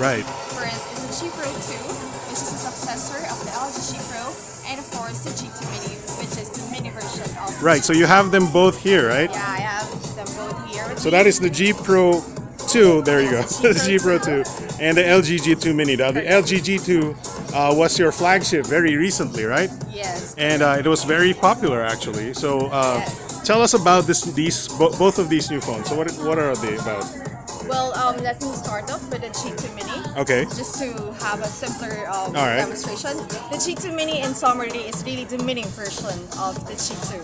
Right. First is the G Pro 2, which is a successor of the LG G Pro, and of course the G2 Mini, which is the mini version of the Right. So you have them both here, right? Yeah, I have them both here. So that is the G Pro 2. There you go. The G Pro 2 and the LG G2 Mini. Now the LG G2 was your flagship very recently, right? Yes. And it was very popular actually. So tell us about both of these new phones. So what are they about? Well, let me start off with the G2 Mini. Okay. Just to have a simpler right. demonstration. The G2 Mini in summary is really the mini version of the G2.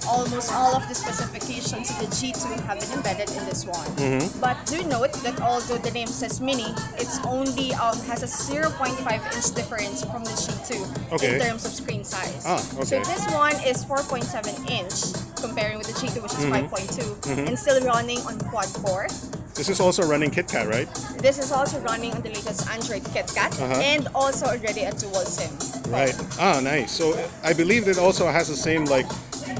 Almost all of the specifications of the G2 have been embedded in this one. But do note that although the name says mini, it's only has a 0.5-inch difference from the G2 in terms of screen size. So this one is 4.7 inch comparing with the G2, which is 5.2 and still running on quad core. This is also running KitKat, right? This is also running on the latest Android KitKat and also already a dual SIM. Right. Ah, nice. So I believe it also has the same like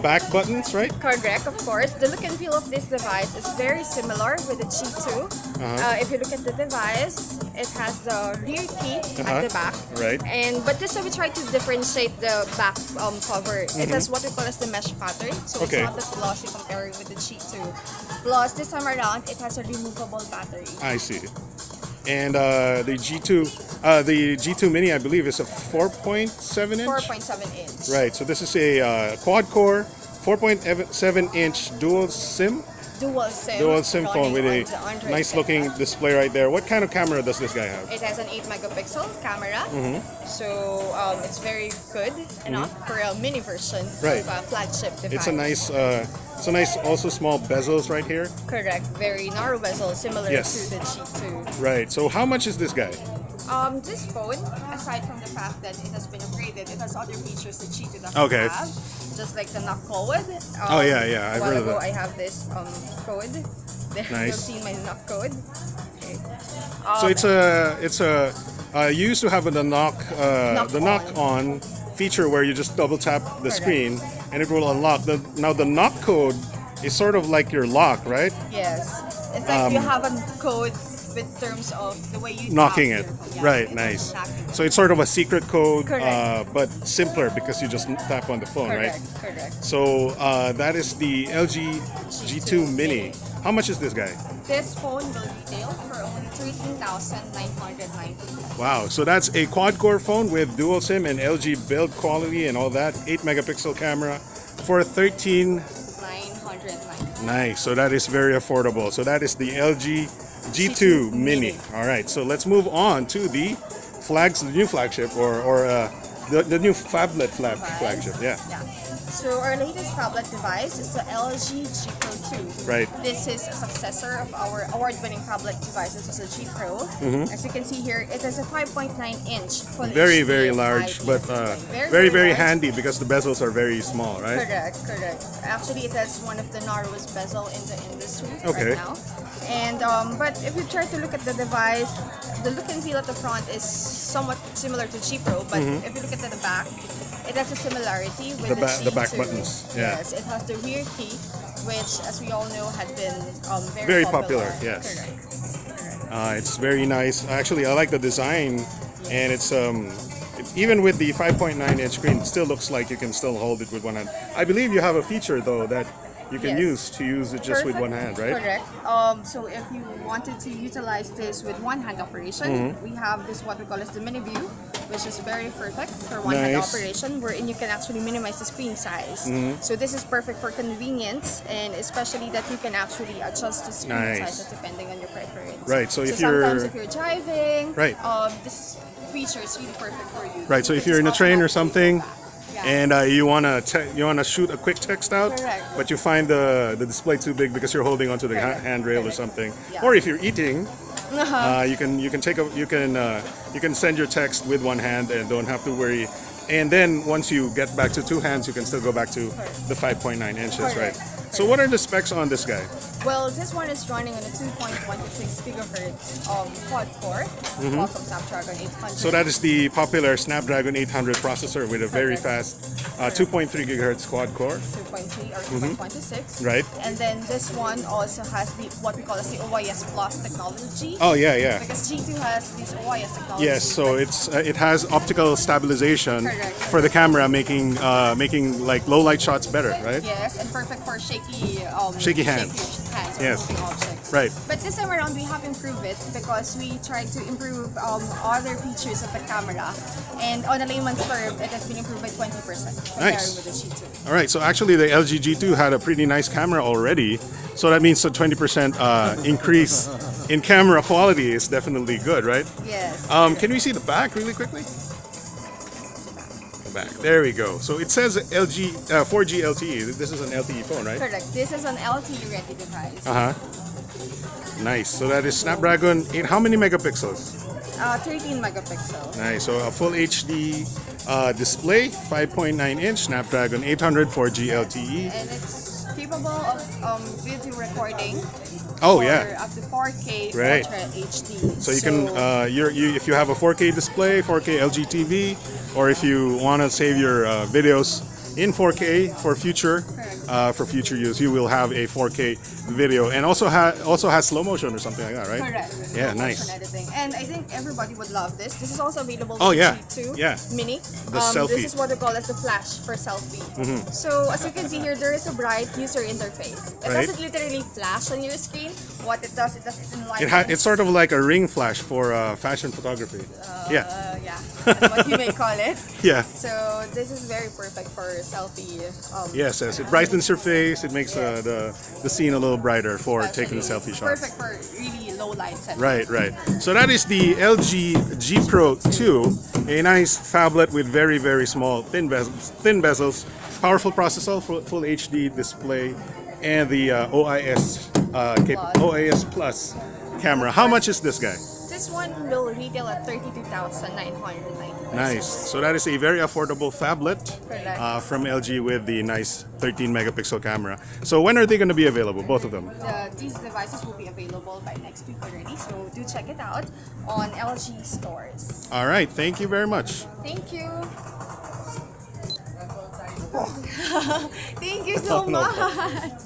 back buttons, right? Correct, of course. The look and feel of this device is very similar with the G2. If you look at the device, it has the rear key at the back. Right. But this time we try to differentiate the back cover. It has what we call as the mesh pattern, so it's not as glossy comparing with the G2. Plus, this time around, it has a removable battery. I see. And the G2 Mini, I believe, is a 4.7 inch. 4.7 inch. Right. So this is a quad core, 4.7 inch dual SIM. Dual SIM phone with a nice looking display right there. What kind of camera does this guy have? It has an 8-megapixel camera, so it's very good enough for a mini version of a flagship device. It's a nice also small bezels right here. Correct, very narrow bezel, similar to the G2. Right. So how much is this guy? This phone, aside from the fact that it has been upgraded, it has other features that G2 doesn't have. Just like the knock code. I've heard of that. I have this code. There, nice. You'll see my knock code. Okay. So you used to have the knock on feature where you just double tap the screen and it will unlock. Now the knock code is sort of like your lock, right? Yes. It's like you have a code with terms of the way you knocking it. Right, nice. So it's sort of a secret code, but simpler because you just tap on the phone, right? Correct. So that is the LG G2 Mini. How much is this guy? This phone will retail for only 13,990. Wow, so that's a quad-core phone with dual SIM and LG build quality and all that, 8-megapixel camera for 13,990. Nice, so that is very affordable. So that is the LG G2 Mini. All right, so let's move on to the new flagship or the new phablet flagship. Yeah. So our latest phablet device is the LG G Pro 2. Right. This is a successor of our award-winning phablet device. This is a G Pro. As you can see here, it is a 5.9-inch full very, HD very large, but very handy because the bezels are very small, right? Correct. Actually, it has one of the narrowest bezel in the industry right now. And but if you try to look at the device, the look and feel at the front is somewhat similar to G Pro, but if you look at the back, it has a similarity with the G2. Back buttons. Yeah. Yes, it has the rear key, which, as we all know, had been very popular. Yes. Correct. It's very nice. Actually, I like the design, and it's even with the 5.9-inch screen, it still looks like you can still hold it with one hand. I believe you have a feature though that you can use it just with one hand, right? Correct. So if you wanted to utilize this with one-hand operation, we have this what we call as the mini view, which is very perfect for one-hand operation, wherein you can actually minimize the screen size. So this is perfect for convenience, and especially that you can actually adjust the screen size depending on your preference. Right. So if sometimes if you're driving, this feature is really perfect for you. Right. So if you're in a train or something, and you wanna shoot a quick text out, but you find the display too big because you're holding onto the handrail or something, or if you're eating, you can send your text with one hand and don't have to worry. And then once you get back to two hands, you can still go back to the 5.9 inches, right? So what are the specs on this guy? Well, this one is running on a 2.126 gigahertz quad core, Qualcomm Snapdragon 800. So that is the popular Snapdragon 800 processor with a very fast 2.3 gigahertz quad core. 2.3 or 2.1 to 6. Right. And then this one also has the what we call as the OIS Plus technology. Oh yeah, yeah. Because G2 has this OIS technology. Yes, so it has optical stabilization Correct. for the camera, making like low light shots better, right? Yes, and perfect for shaky hands. hands or Yes. moving objects. Right. But this time around, we have improved it because we tried to improve other features of the camera. And on a layman's term, it has been improved by 20% compared Nice. with the G2. All right, so actually the LG G2 had a pretty nice camera already, so that means a 20% increase in camera quality is definitely good, right? Yes. Can we see the back really quickly? Back. There we go. So it says LG 4G LTE. This is an LTE phone, right? Correct. This is an LTE ready device. Nice. So that is Snapdragon 8. How many megapixels? 13 megapixels. Nice. So a full HD display, 5.9-inch, Snapdragon 800 4G LTE. And it's capable of video recording. Oh for yeah. up to 4K Right. Ultra HD. So you can if you have a 4K display, 4K LG TV, or if you want to save your videos in 4K for future use, you will have a 4K video, and also has slow motion or something like that, right? Correct. Yeah, Slow nice. motion editing. And I think everybody would love this. This is also available Oh, with yeah. G2 Yeah. Mini. The selfie. This is what we call as the flash for selfie. So as you can see here, there is a bright user interface. It Right. doesn't literally flash on your screen. What it does enlighten. It's sort of like a ring flash for fashion photography. Yeah, that's what you may call it. Yeah. So this is very perfect for selfie. Yes, yes. It brightens your face. It makes the scene a little brighter for taking selfie shots. Perfect for really low light settings. Right, right. So that is the LG G Pro 2, a nice phablet with very, very small, thin bezels, powerful processor, full HD display, and the OIS Plus camera. How much is this guy? This one will retail at 32,990. Nice. So that is a very affordable phablet Correct. from LG with the nice 13 megapixel camera. So when are they going to be available, both of them? These devices will be available by next week already, so do check it out on LG stores. All right. Thank you very much. Thank you. Thank you so No much.